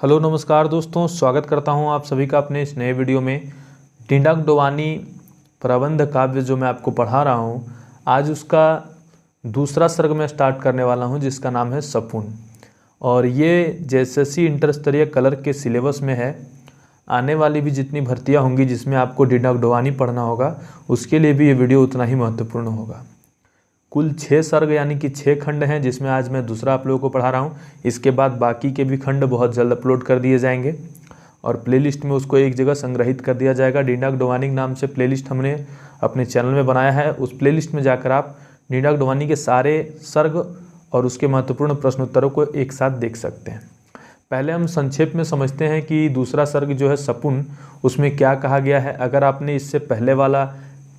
Hello नमस्कार दोस्तों, स्वागत करता हूं आप सभी का अपने इस नए वीडियो में। टिंडक डोवानी प्रबंध काव्य जो मैं आपको पढ़ा रहा हूं, आज उसका दूसरा सर्ग में स्टार्ट करने वाला हूं जिसका नाम है सपून। और ये जेएसएससी इंटर स्तरीय कलर के सिलेबस में है। आने वाली भी जितनी भर्तियां होंगी जिसमें आपको टिंडक डोवानी पढ़ना होगा, उसके लिए भी ये वीडियो उतना ही महत्वपूर्ण होगा। कुल 6 सर्ग यानी कि 6 खंड हैं, जिसमें आज मैं दूसरा आप लोगों को पढ़ा रहा हूँ। इसके बाद बाकी के भी खंड बहुत जल्द अपलोड कर दिए जाएंगे और प्लेलिस्ट में उसको एक जगह संग्रहित कर दिया जाएगा। टिंडक डोवानी नाम से प्लेलिस्ट हमने अपने चैनल में बनाया है। उस प्लेलिस्ट में जाकर आप टिंडक डोवानी के सारे सर्ग और उसके महत्वपूर्ण प्रश्नोत्तरों को एक साथ देख सकते हैं। पहले हम संक्षेप में समझते हैं कि दूसरा सर्ग जो है सपून, उसमें क्या कहा गया है। अगर आपने इससे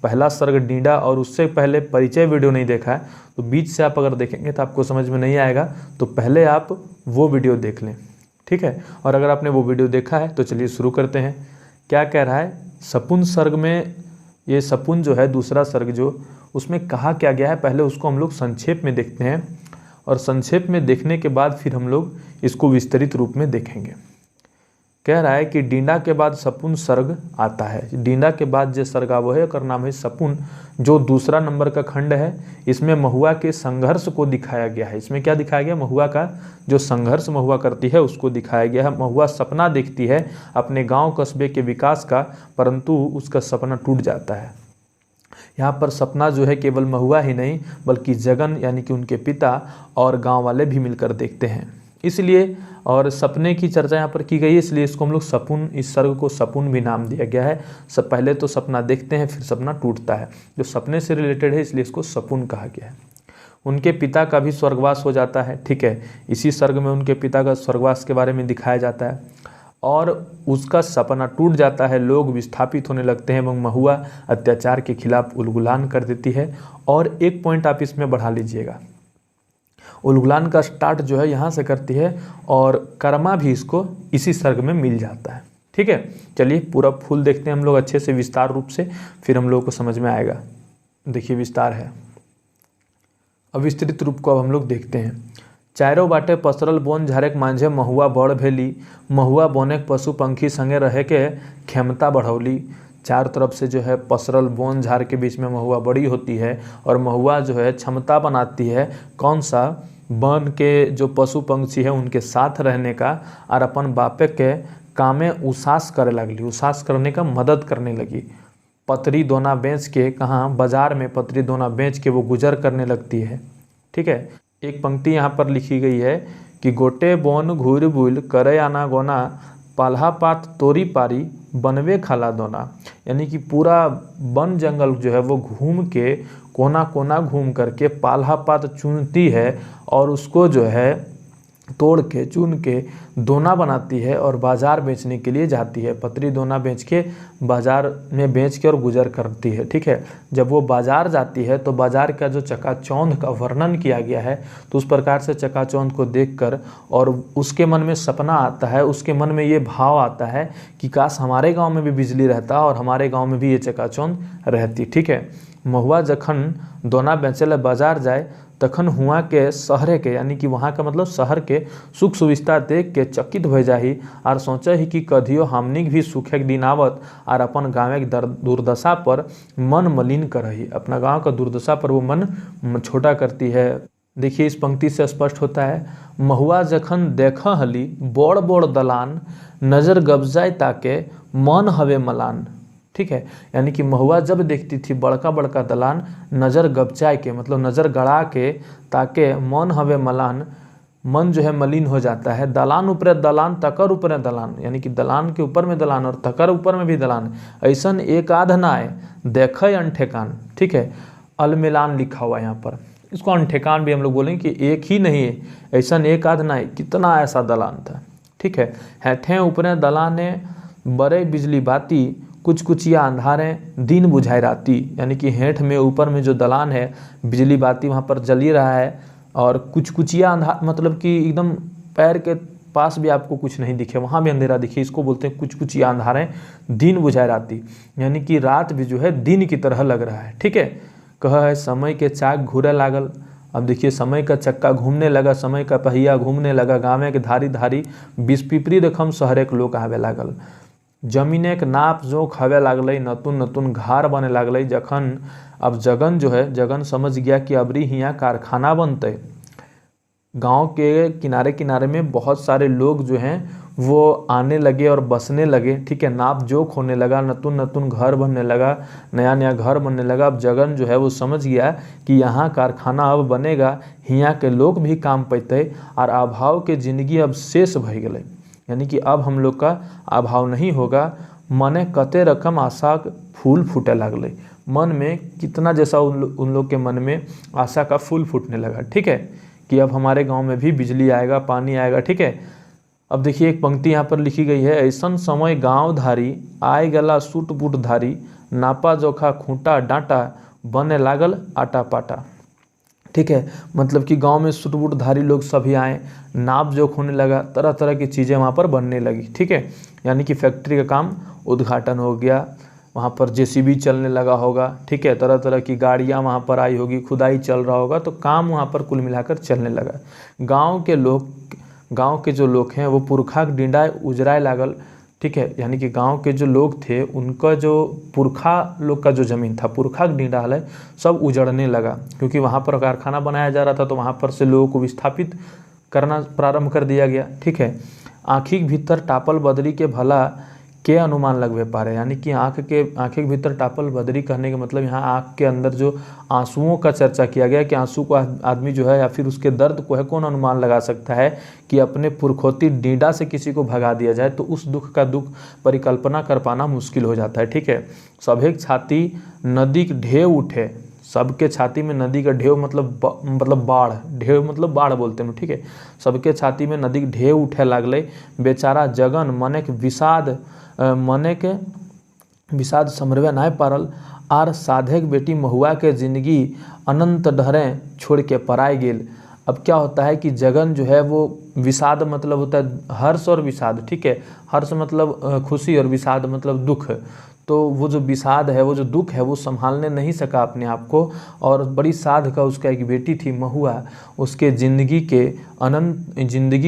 पहला सर्ग डीडा और उससे पहले परिचय वीडियो नहीं देखा है तो बीच से आप अगर देखेंगे तो आपको समझ में नहीं आएगा, तो पहले आप वो वीडियो देख लें, ठीक है। और अगर आपने वो वीडियो देखा है तो चलिए शुरू करते हैं। क्या कह रहा है सपून सर्ग में। ये सपून जो है दूसरा सर्ग जो, उसमें कहा क्या गया है पहले उसको हम लोग संक्षेप में देखते हैं और संक्षेप में देखने के बाद फिर हम लोग इसको विस्तृत रूप में देखेंगे। कह रहा है कि डीडा के बाद सपून सर्ग आता है। डीडा के बाद जो सर्ग आवो है उसका नाम है सपून, जो दूसरा नंबर का खंड है। इसमें महुआ के संघर्ष को दिखाया गया है। इसमें क्या दिखाया गया? महुआ का जो संघर्ष महुआ करती है उसको दिखाया गया है। महुआ सपना देखती है अपने गांव कस्बे के विकास का, परंतु उसका सपना टूट जाता है। यहाँ पर सपना जो है केवल महुआ ही नहीं बल्कि जगन यानी कि उनके पिता और गाँव वाले भी मिलकर देखते हैं। इसलिए और सपने की चर्चा यहाँ पर की गई है, इसलिए इसको हम लोग सपून, इस सर्ग को सपून भी नाम दिया गया है। सब पहले तो सपना देखते हैं फिर सपना टूटता है, जो सपने से रिलेटेड है, इसलिए इसको सपून कहा गया है। उनके पिता का भी स्वर्गवास हो जाता है, ठीक है। इसी सर्ग में उनके पिता का स्वर्गवास के बारे में दिखाया जाता है और उसका सपना टूट जाता है। लोग विस्थापित होने लगते हैं एवं महुआ अत्याचार के खिलाफ उलगुलान कर देती है। और एक पॉइंट आप इसमें बढ़ा लीजिएगा, उलगुलान का स्टार्ट जो है यहाँ से करती है और कर्मा भी इसको इसी सर्ग में मिल जाता है, ठीक है। चलिए पूरा फुल देखते हैं हम लोग अच्छे से विस्तार रूप से, फिर हम लोग को समझ में आएगा। देखिए विस्तार है, अब विस्तृत रूप को अब हम लोग देखते हैं। चारों बाटे पसरल बोन झारेक मांझे महुआ बड़ भेली, महुआ बोनेक पशु पंखी संगे रहे के क्षमता बढ़ौली। चारों तरफ से जो है पसरल बोन झाड़ के बीच में महुआ बड़ी होती है और महुआ जो है क्षमता बनाती है कौन सा? वन के जो पशु पंक्षी है उनके साथ रहने का, और अपन बापे के कामे उसास करे लगली, उसास करने का मदद करने लगी। पतरी दोना बेच के, कहाँ? बाजार में पतरी दोना बेच के वो गुजर करने लगती है, ठीक है। एक पंक्ति यहाँ पर लिखी गई है कि गोटे बोन घूर बुल करे आना गोना, पाल्हा पात तोरी पारी बनवे खाला दोना। यानी कि पूरा वन जंगल जो है वो घूम के कोना कोना घूम करके पाल्हा पात चुनती है और उसको जो है तोड़ के चुन के दोना बनाती है और बाज़ार बेचने के लिए जाती है। पतरी दोना बेच के बाज़ार में बेच के और गुजर करती है, ठीक है। जब वो बाज़ार जाती है तो बाज़ार का जो चकाचौंध का वर्णन किया गया है, तो उस प्रकार से चकाचौंध को देखकर और उसके मन में सपना आता है, उसके मन में ये भाव आता है कि काश हमारे गाँव में भी बिजली रहता और हमारे गाँव में भी ये चकाचौंध रहती, ठीक है। महुआ जखन दोना बेचेला बाजार जाए तखन हुआ के शहरे के, यानी कि वहाँ का मतलब शहर के सुख सुविधा देख के चकित हो जाही और सोचे ही कि कधियो हमनिक भी सुखे दिन आवत और अपन गाँव के दुर्दशा पर मन मलिन करही। अपना गांव का दुर्दशा पर वो मन छोटा करती है। देखिए इस पंक्ति से स्पष्ट होता है, महुआ जखन देखा हली बड़ बड़ दलान, नजर गबजाए ताके मन हवे मलान, ठीक है। यानी कि महुआ जब देखती थी बड़का बड़का दलान, नज़र गबचाए के मतलब नज़र गड़ा के, ताके मन हवे मलान, मन जो है मलिन हो जाता है। दलान ऊपर दलान तकर ऊपर दलान, यानी कि दलान के ऊपर में दलान और तकर ऊपर में भी दलान, ऐसन एक आध ना आए देखे अनठेकान, ठीक है। अलमिलान लिखा हुआ है यहाँ पर, इसको अनठेकान भी हम लोग बोलेंगे कि एक ही नहीं है, ऐसा एक आध ना है, कितना ऐसा दलान था, ठीक है। हेठे ऊपर दलाने बड़े बिजली बाती, कुछ कुचिया अंधारे दिन बुझाई राती। यानी कि हेठ में ऊपर में जो दलान है बिजली बाती वहाँ पर जल ही रहा है और कुछ कुचिया अंधार मतलब कि एकदम पैर के पास भी आपको कुछ नहीं दिखे, वहाँ भी अंधेरा दिखे। इसको बोलते हैं कुछ कुचिया अंधारे दिन बुझाई राती, यानी कि रात भी जो है दिन की तरह लग रहा है, ठीक है। कह है समय के चाक घूरे लागल अब देखिए समय का चक्का घूमने लगा, समय का पहिया घूमने लगा, गाँव के धारी धारी विस्पीपरी देखम शहरेक लोक आवे लागल। जमीने के नाप जोख हवे लागल, नतून नतून घर बने लागल। जखन अब जगन जो है, जगन समझ गया कि अबरी हियाँ कारखाना बनते। गांव के किनारे किनारे में बहुत सारे लोग जो हैं वो आने लगे और बसने लगे, ठीक है। नाप जोख होने लगा, नतून नतून घर बनने लगा, नया नया घर बनने लगा। अब जगन जो है वो समझ गया कि यहाँ कारखाना अब बनेगा, हियाँ के लोग भी काम पैते और अभाव के ज़िंदगी अब शेष भई गई, यानी कि अब हम लोग का अभाव नहीं होगा। मने कते रकम आशा फूल फूटे लगल, मन में कितना जैसा उन लोग के मन में आशा का फूल फूटने लगा, ठीक है, कि अब हमारे गांव में भी बिजली आएगा, पानी आएगा, ठीक है। अब देखिए एक पंक्ति यहाँ पर लिखी गई है, ऐसन समय गांव धारी आए गला सूट बूट धारी, नापा जोखा खूंटा डांटा बने लागल आटा पाटा, ठीक है। मतलब कि गांव में सूट बूट धारी लोग सभी आए, नाप जोख होने लगा, तरह तरह की चीज़ें वहाँ पर बनने लगी, ठीक है। यानी कि फैक्ट्री का काम उद्घाटन हो गया, वहाँ पर जेसीबी चलने लगा होगा, ठीक है, तरह तरह की गाड़ियाँ वहाँ पर आई होगी, खुदाई चल रहा होगा, तो काम वहाँ पर कुल मिलाकर चलने लगा। गांव के जो लोग हैं वो पुरखा के डिंडा उजराए लागल, ठीक है। यानी कि गांव के जो लोग थे उनका जो पुरखा लोग का जो ज़मीन था, पुरखा के डिंडा है, सब उजड़ने लगा, क्योंकि वहाँ पर कारखाना बनाया जा रहा था, तो वहाँ पर से लोगों को विस्थापित करना प्रारंभ कर दिया गया, ठीक है। आँखी के भीतर टापल बदरी के भला के अनुमान लगवे पा रहे, यानी कि आँख के भीतर टापल बदरी कहने का मतलब यहाँ आँख के अंदर जो आंसुओं का चर्चा किया गया कि आंसू को आदमी जो है या फिर उसके दर्द को है कौन अनुमान लगा सकता है कि अपने पुरखोती डीडा से किसी को भगा दिया जाए तो उस दुख का दुख परिकल्पना कर पाना मुश्किल हो जाता है, ठीक है। सभेक छाती नदी के ढेव उठे, सबके छाती में नदी का ढेव मतलब बाढ़, ढेव मतलब बाढ़ बोलते हैं, ठीक है। सबके छाती में नदी के ढेव उठे लागल, बेचारा जगन मने के विषाद समरवे नाय पारल, आर साधे के बेटी महुआ के जिंदगी अनंत डहरें छोड़ के पराए गेल। अब क्या होता है कि जगन जो है वो विषाद मतलब होता है हर्ष और विषाद, ठीक है। हर्ष मतलब खुशी और विषाद मतलब दुख, तो वो जो विषाद है, वो जो दुख है, वो संभालने नहीं सका अपने आप को, और बड़ी साध का उसका एक बेटी थी महुआ, उसके जिंदगी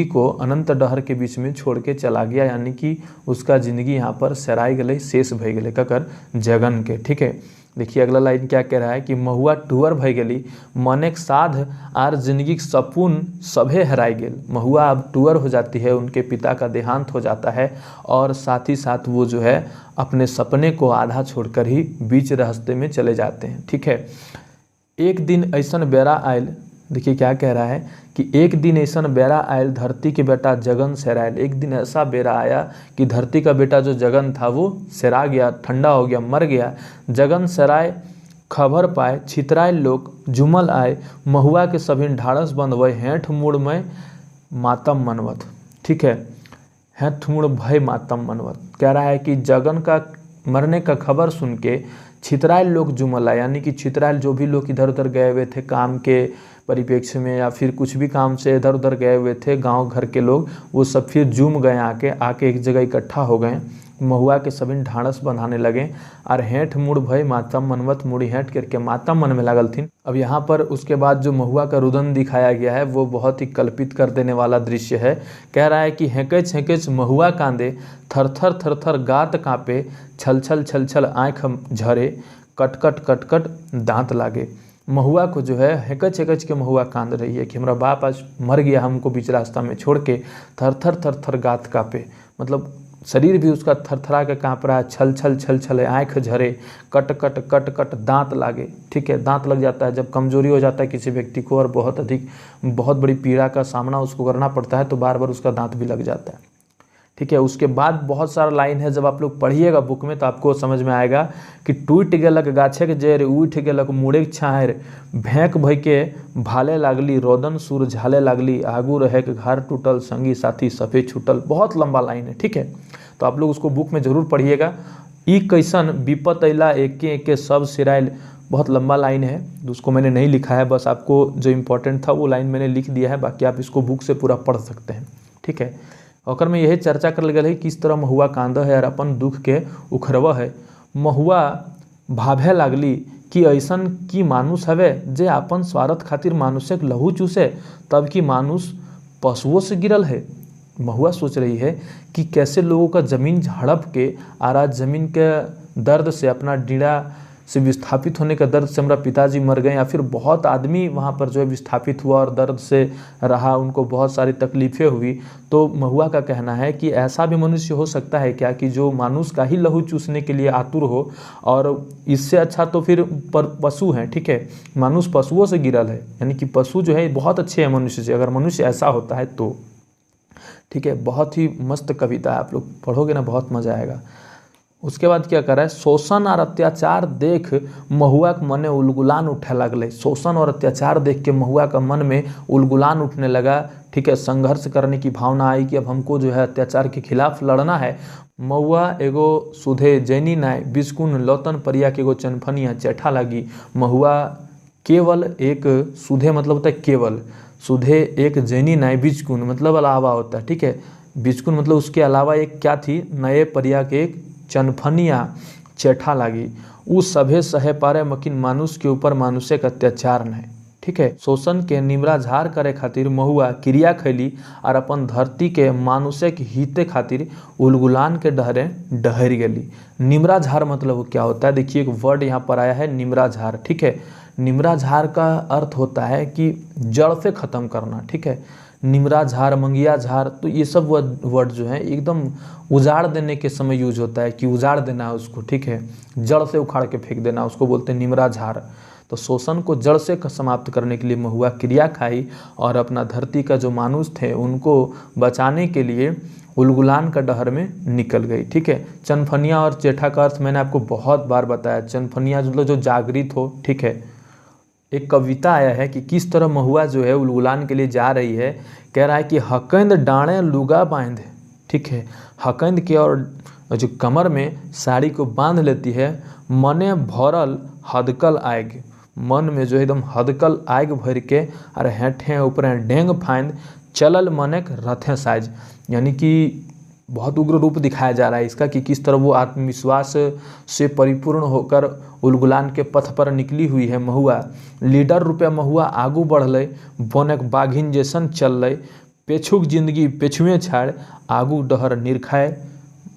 को अनंत डहर के बीच में छोड़ के चला गया, यानी कि उसका ज़िंदगी यहाँ पर सराय गई, शेष भई गई ककर जगन के, ठीक है। देखिए अगला लाइन क्या कह रहा है कि महुआ टूअर भई गली, मनेक साध आर जिंदगी के सपून सभे हराई गेल। महुआ अब टूअर हो जाती है, उनके पिता का देहांत हो जाता है, और साथ ही साथ वो जो है अपने सपने को आधा छोड़कर ही बीच रास्ते में चले जाते हैं, ठीक है। एक दिन ऐसन बेरा आयल, देखिए क्या कह रहा है कि एक दिन ऐसन बेरा आयल धरती के बेटा जगन सेरायल। एक दिन ऐसा बेरा आया कि धरती का बेटा जो जगन था वो सेरा गया, ठंडा हो गया, मर गया। जगन सेराय खबर पाए छितराय लोग जुमल आए, महुआ के सभी ढाढ़स बंद भय हेठ मुड़ में मातम मनवत, ठीक है। हेठ मुड़ भय मातम मनवत कह रहा है कि जगन का मरने का खबर सुन के छितरायल लोग जुमल आए, यानी कि छितरायल जो भी लोग इधर उधर गए हुए थे काम के परिप्रेक्ष्य में या फिर कुछ भी काम से इधर उधर गए हुए थे गांव घर के लोग, वो सब फिर जुम गए, आके एक जगह इकट्ठा हो गए। महुआ के सभी ढाढ़स बंधाने लगे, और हेठ मुड़ भय मातम मनवत, मुड़ी हेठ करके मातम मन में लागल थी। अब यहाँ पर उसके बाद जो महुआ का रुदन दिखाया गया है वो बहुत ही कल्पित कर देने वाला दृश्य है। कह रहा है कि हेकेच हेकेच महुआ कांदे, थरथर थरथर गात कांपे, छल छल छल छल आँख झरे, कटकट कटकट दांत लागे। महुआ को जो है हेकच हेकच के महुआ कांद रही है कि हमारा बाप आज मर गया, हमको बीच रास्ता में छोड़ के। थर थर गात कांपे मतलब शरीर भी उसका थरथरा के काँप रहा है, छल छल छल छल आँख झरे, कट कट कट कट दांत लागे, ठीक है। दांत लग जाता है जब कमजोरी हो जाता है किसी व्यक्ति को और बहुत बड़ी पीड़ा का सामना उसको करना पड़ता है, तो बार बार उसका दांत भी लग जाता है, ठीक है। उसके बाद बहुत सारा लाइन है, जब आप लोग पढ़िएगा बुक में तो आपको समझ में आएगा कि टूट गेलक गाछे के जड़, उठ गेलक मुड़े के छाहर, भेंक भई के भाले लागली, रोदन सुर झाले लागली, आगू रहे के घर टूटल, संगी साथी सफे छूटल। बहुत लंबा लाइन है, ठीक है, तो आप लोग उसको बुक में जरूर पढ़िएगा। ई कैसन विपत अला एके एके सब सिराइल, बहुत लंबा लाइन है, उसको मैंने नहीं लिखा है, बस आपको जो इम्पोर्टेंट था वो लाइन मैंने लिख दिया है, बाकी आप इसको बुक से पूरा पढ़ सकते हैं, ठीक है। और में यही चर्चा कर गल है किस तरह महुआ कांद है और अपन दुख के उखरवा है। महुआ भाभे लागली कि ऐसन की मानुष हवे जे अपन स्वार्थ खातिर मानुष्य के लहू चूसे, तब कि मानुष पशुओं से गिरल है। महुआ सोच रही है कि कैसे लोगों का ज़मीन हड़प के और आज ज़मीन के दर्द से, अपना डीड़ा से विस्थापित होने का दर्द से हमारा पिताजी मर गए, या फिर बहुत आदमी वहाँ पर जो है विस्थापित हुआ और दर्द से रहा, उनको बहुत सारी तकलीफ़ें हुई। तो महुआ का कहना है कि ऐसा भी मनुष्य हो सकता है क्या कि जो मानुष का ही लहू चूसने के लिए आतुर हो, और इससे अच्छा तो फिर पशु हैं, ठीक है, मानुष पशुओं से गिरल है, यानी कि पशु जो है बहुत अच्छे हैं मनुष्य से, अगर मनुष्य ऐसा होता है तो, ठीक है। बहुत ही मस्त कविता है, आप लोग पढ़ोगे ना बहुत मज़ा आएगा। उसके बाद क्या कर रहा है, शोषण और अत्याचार देख महुआ के मन में उलगुलान उठे लगले। शोषण और अत्याचार देख के महुआ का मन में उलगुलान उठने लगा, ठीक है। संघर्ष करने की भावना आई कि अब हमको जो है अत्याचार के खिलाफ लड़ना है। महुआ एगो सुधे जैनी नाय बिस्कुन लौतन परिया के एगो चनफनिया चेठा लगी। महुआ केवल एक, सुधे मतलब होता है केवल, सुधे एक जैनी नाय बिस्कुन मतलब अलावा होता है, ठीक है। बिस्कुन मतलब उसके अलावा एक क्या थी, नए परिया के एक चनफनिया चेठा लागी। उस सभे सहे पारे मकिन मानुष के ऊपर मानुषे का अत्याचार नहीं, ठीक है। शोषण के निमरा झार करे खातिर महुआ क्रिया खैली और अपन धरती के मानुषे के हिते खातिर उलगुलान के डहरे डहर गली। निमरा झार मतलब क्या होता है, देखिए एक वर्ड यहाँ पर आया है निमरा झार, ठीक है। निमरा झार का अर्थ होता है कि जड़ से ख़त्म करना, ठीक है। निमरा झार, मंगिया झार, तो ये सब वर्ड जो है एकदम उजाड़ देने के समय यूज होता है कि उजाड़ देना है उसको, ठीक है, जड़ से उखाड़ के फेंक देना, उसको बोलते हैं निमरा झार। तो शोषण को जड़ से समाप्त करने के लिए महुआ क्रिया खाई और अपना धरती का जो मानुष थे उनको बचाने के लिए उलगुलान का डहर में निकल गई, ठीक है। चनफनिया और चेठा का अर्थ मैंने आपको बहुत बार बताया। चनफनिया मतलब जो जागृत हो, ठीक है। एक कविता आया है कि किस तरह महुआ जो है उलगुलान के लिए जा रही है। कह रहा है कि हकंद डाणे लुगा बांध, ठीक है, हकंद के और जो कमर में साड़ी को बांध लेती है। मने भरल हदकल आग, मन में जो है एकदम हदकल आग भर के और हेठे ऊपर डेंग फाइंद चलल मने रथे साज, यानी कि बहुत उग्र रूप दिखाया जा रहा है इसका कि किस तरह वो आत्मविश्वास से परिपूर्ण होकर उलगुलान के पथ पर निकली हुई है महुआ। लीडर रूपे महुआ आगू बढ़ल, बनक बाघिन जैसन चल, पेछुक जिंदगी पेछुए छाड़ आगू डहर निरखाए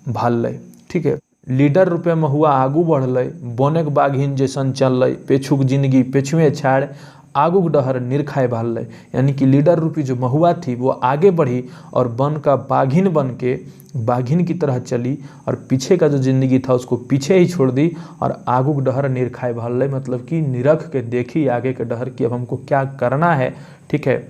भाल, ठीक है। लीडर रूपे महुआ आगू बढ़ल, बनक बाघिन जैसन चल, पेछुक जिंदगी पेछुए छाड़ आगू डहर निरखाए भाल, यानी कि लीडर रूपी जो महुआ थी वो आगे बढ़ी और बन का बाघिन बन के बाघिन की तरह चली और पीछे का जो जिंदगी था उसको पीछे ही छोड़ दी और आगू डहर निरखाए भाल, मतलब कि निरख के देखी आगे के डहर की अब हमको क्या करना है, ठीक है।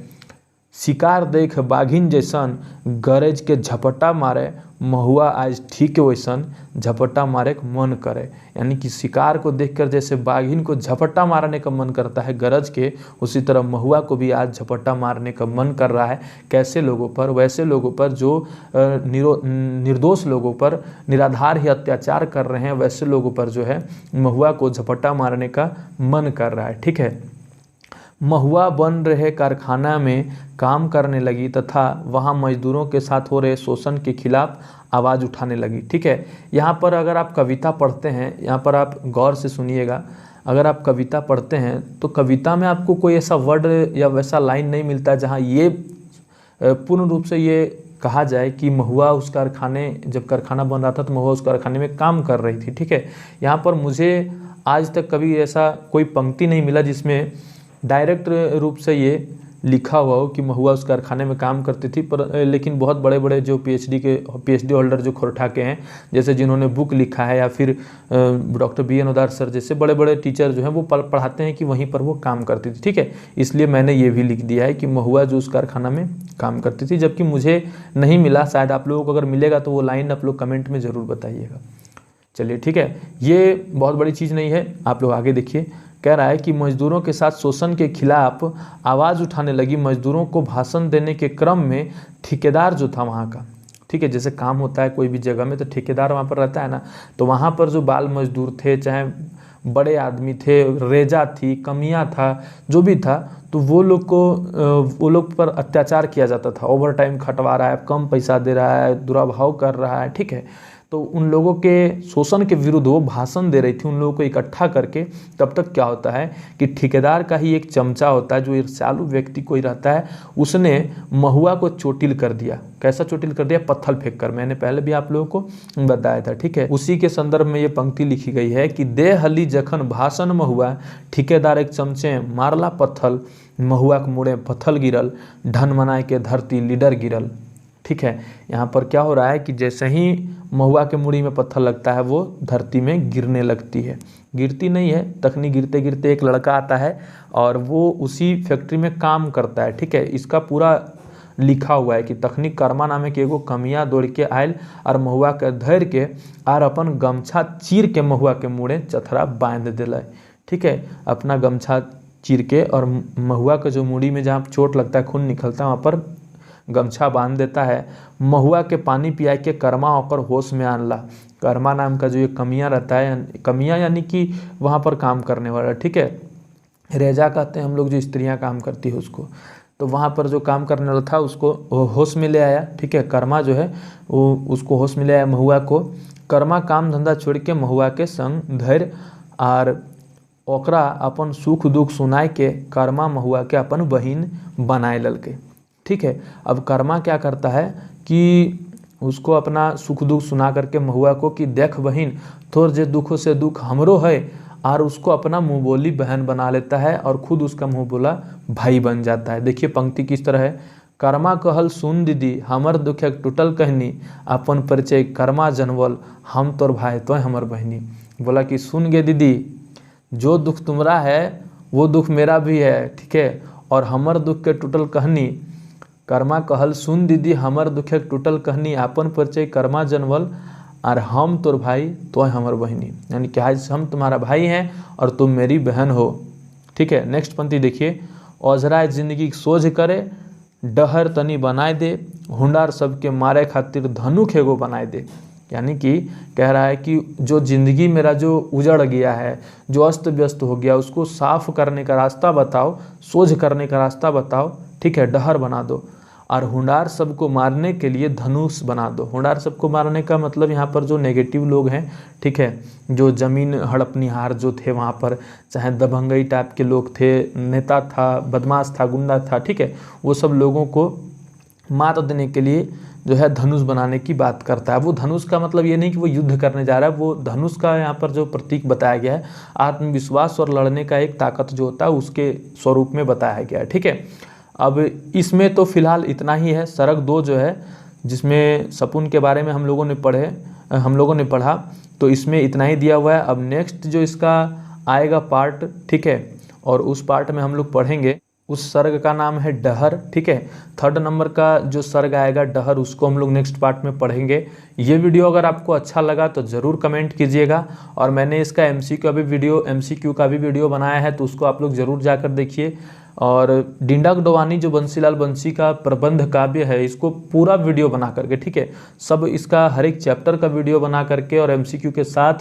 शिकार देख बाघिन जैसन गरज के झपट्टा मारे, महुआ आज ठीक वैसन झपट्टा मारे का मन करे, यानी कि शिकार को देखकर जैसे बाघिन को झपट्टा मारने का मन करता है गरज के, उसी तरह महुआ को भी आज झपट्टा मारने का मन कर रहा है। कैसे लोगों पर, वैसे लोगों पर जो निर्दोष लोगों पर निराधार ही अत्याचार कर रहे हैं, वैसे लोगों पर जो है महुआ को झपट्टा मारने का मन कर रहा है, ठीक है। महुआ बन रहे कारखाना में काम करने लगी तथा वहां मजदूरों के साथ हो रहे शोषण के खिलाफ आवाज़ उठाने लगी, ठीक है। यहाँ पर अगर आप कविता पढ़ते हैं, यहाँ पर आप गौर से सुनिएगा, अगर आप कविता पढ़ते हैं तो कविता में आपको कोई ऐसा वर्ड या वैसा लाइन नहीं मिलता जहाँ ये पूर्ण रूप से ये कहा जाए कि महुआ उस कारखाने, जब कारखाना बन रहा था तो महुआ उस कारखाने में काम कर रही थी, ठीक है। यहाँ पर मुझे आज तक कभी ऐसा कोई पंक्ति नहीं मिला जिसमें डायरेक्ट रूप से ये लिखा हुआ हो कि महुआ उस कारखाने में काम करती थी, पर लेकिन बहुत बड़े बड़े जो पीएचडी होल्डर जो खोरठाके हैं, जैसे जिन्होंने बुक लिखा है, या फिर डॉक्टर BN उदार सर जैसे बड़े बड़े टीचर जो हैं वो पढ़ाते हैं कि वहीं पर वो काम करती थी, ठीक है। इसलिए मैंने ये भी लिख दिया है कि महुआ जो उस कारखाना में काम करती थी, जबकि मुझे नहीं मिला। शायद आप लोगों को अगर मिलेगा तो वो लाइन आप लोग कमेंट में ज़रूर बताइएगा। चलिए ठीक है, ये बहुत बड़ी चीज़ नहीं है, आप लोग आगे देखिए। कह रहा है कि मजदूरों के साथ शोषण के खिलाफ आवाज़ उठाने लगी। मजदूरों को भाषण देने के क्रम में ठेकेदार जो था वहाँ का, ठीक है, जैसे काम होता है कोई भी जगह में तो ठेकेदार वहाँ पर रहता है ना, तो वहाँ पर जो बाल मजदूर थे, चाहे बड़े आदमी थे, रेजा थी, कमियाँ था, जो भी था, तो वो लोग पर अत्याचार किया जाता था। ओवर टाइम खटवा रहा है, कम पैसा दे रहा है, दुराभाव कर रहा है, ठीक है। तो उन लोगों के शोषण के विरुद्ध वो भाषण दे रही थी, उन लोगों को इकट्ठा करके। तब तक क्या होता है कि ठेकेदार का ही एक चमचा होता है जो ईर्ष्यालु व्यक्ति कोई रहता है, उसने महुआ को चोटिल कर दिया। कैसा चोटिल कर दिया? पत्थर फेंक कर। मैंने पहले भी आप लोगों को बताया था, ठीक है। उसी के संदर्भ में ये पंक्ति लिखी गई है कि दे हली जखन भाषण महुआ, ठेकेदार एक चमचे मारला पत्थल, महुआ के मुड़े पत्थल गिरल, धन मनाए के धरती लीडर गिरल। ठीक है, यहाँ पर क्या हो रहा है कि जैसे ही महुआ के मुड़ी में पत्थर लगता है वो धरती में गिरने लगती है। गिरती नहीं है, तखनी गिरते गिरते एक लड़का आता है और वो उसी फैक्ट्री में काम करता है। ठीक है, इसका पूरा लिखा हुआ है कि तखनी कर्मा नामे के एगो कमिया दौड़ के आयल और महुआ के धर के आर अपन गमछा चीर के महुआ के मुड़े चथरा बांध दिल। ठीक है, अपना गमछा चीर के और महुआ के जो मुड़ी में जहाँ चोट लगता है, खून निकलता है, वहाँ पर गमछा बांध देता है। महुआ के पानी पिया के कर्मा होकर होश में आनला। कर्मा नाम का जो ये कमियाँ रहता है, कमियाँ यानी कि वहाँ पर काम करने वाला, ठीक है, रेजा कहते हैं हम लोग, जो स्त्रियाँ काम करती है उसको। तो वहाँ पर जो काम करने वाला था उसको होश में ले आया। ठीक है, कर्मा जो है वो उसको होश में ले आया महुआ को। कर्मा काम धंधा छोड़ के महुआ के संग धैर्य और ओकरा अपन सुख दुख सुनाए के कर्मा महुआ के अपन बहिन बनाए ललके। ठीक है, अब कर्मा क्या करता है कि उसको अपना सुख दुख सुना करके महुआ को कि देख बहिन, तोर जे दुखों से दुख हमरो है, और उसको अपना मुँह बोली बहन बना लेता है और खुद उसका मुँह बोला भाई बन जाता है। देखिए पंक्ति किस तरह है। कर्मा कहल सुन दीदी, हमर दुख एक टूटल कहनी, अपन परिचय कर्मा जनवल, हम तोर भाई तो हमर बहनी। बोला कि सुन गे दीदी, जो दुख तुम्हारा है वो दुख मेरा भी है। ठीक है, और हमर दुख के टूटल कहनी, कर्मा कहल सुन दीदी, हमर दुख एक टूटल कहनी, अपन परिचय कर्मा जनवल, और हम तोर भाई तो हमर बहनी। यानी कि आज हम तुम्हारा भाई हैं और तुम मेरी बहन हो। ठीक है, नेक्स्ट पंक्ति देखिए। औजराय जिंदगी सोझ करे, डहर तनी बनाए दे, हुंडार सबके मारे खातिर धनुख एगो बनाए दे। यानी कि कह रहा है कि जो ज़िंदगी मेरा जो उजड़ गया है, जो अस्त व्यस्त हो गया, उसको साफ करने का रास्ता बताओ, सोझ करने का रास्ता बताओ। ठीक है, डहर बना दो, और हुंडार सबको मारने के लिए धनुष बना दो। हुंडार सबको मारने का मतलब यहाँ पर जो नेगेटिव लोग हैं, ठीक है, जो ज़मीन हड़पनिहार जो थे वहाँ पर, चाहे दबंगई टाइप के लोग थे, नेता था, बदमाश था, गुंडा था, ठीक है, वो सब लोगों को मात देने के लिए जो है धनुष बनाने की बात करता है। वो धनुष का मतलब ये नहीं कि वो युद्ध करने जा रहा है, वो धनुष का यहाँ पर जो प्रतीक बताया गया है आत्मविश्वास और लड़ने का एक ताकत जो होता है उसके स्वरूप में बताया गया है। ठीक है, अब इसमें तो फिलहाल इतना ही है। सरक 2 जो है, जिसमें सपून के बारे में हम लोगों ने पढ़ा, तो इसमें इतना ही दिया हुआ है। अब नेक्स्ट जो इसका आएगा पार्ट, ठीक है, और उस पार्ट में हम लोग पढ़ेंगे, उस सर्ग का नाम है डहर। ठीक है, 3rd नंबर का जो सर्ग आएगा डहर, उसको हम लोग नेक्स्ट पार्ट में पढ़ेंगे। ये वीडियो अगर आपको अच्छा लगा तो ज़रूर कमेंट कीजिएगा, और मैंने इसका MCQ का भी वीडियो बनाया है, तो उसको आप लोग ज़रूर जाकर देखिए। और डिंडा डोवानी जो बंसीलाल बंसी का प्रबंध काव्य है, इसको पूरा वीडियो बना करके, ठीक है, सब इसका हर एक चैप्टर का वीडियो बना करके और MCQ के साथ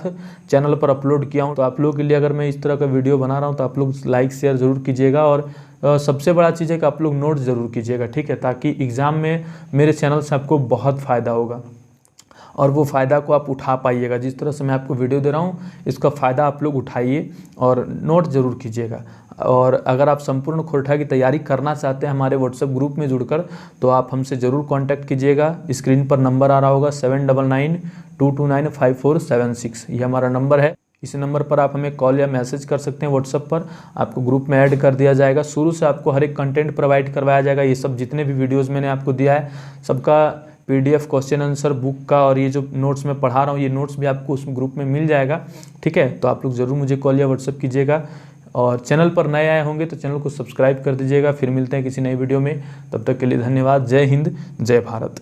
चैनल पर अपलोड किया हूँ। तो आप लोगों के लिए अगर मैं इस तरह का वीडियो बना रहा हूँ तो आप लोग लाइक शेयर ज़रूर कीजिएगा, और सबसे बड़ा चीज़ है कि आप लोग नोट ज़रूर कीजिएगा। ठीक है, ताकि एग्ज़ाम में मेरे चैनल से आपको बहुत फ़ायदा होगा और वो फ़ायदा को आप उठा पाइएगा। जिस तरह से मैं आपको वीडियो दे रहा हूँ, इसका फ़ायदा आप लोग उठाइए और नोट ज़रूर कीजिएगा। और अगर आप संपूर्ण खोरठा की तैयारी करना चाहते हैं हमारे व्हाट्सएप ग्रुप में जुड़कर, तो आप हमसे ज़रूर कांटेक्ट कीजिएगा। स्क्रीन पर नंबर आ रहा होगा 7992295476, ये हमारा नंबर है। इस नंबर पर आप हमें कॉल या मैसेज कर सकते हैं व्हाट्सएप पर, आपको ग्रुप में ऐड कर दिया जाएगा। शुरू से आपको हर एक कंटेंट प्रोवाइड करवाया जाएगा। ये सब जितने भी वीडियोज़ मैंने आपको दिया है, सबका PDF क्वेश्चन आंसर बुक का, और ये जो नोट्स मैं पढ़ा रहा हूँ, ये नोट्स भी आपको उस ग्रुप में मिल जाएगा। ठीक है, तो आप लोग ज़रूर मुझे कॉल या व्हाट्सएप कीजिएगा, और चैनल पर नए आए होंगे तो चैनल को सब्सक्राइब कर दीजिएगा। फिर मिलते हैं किसी नई वीडियो में, तब तक के लिए धन्यवाद। जय हिंद, जय भारत।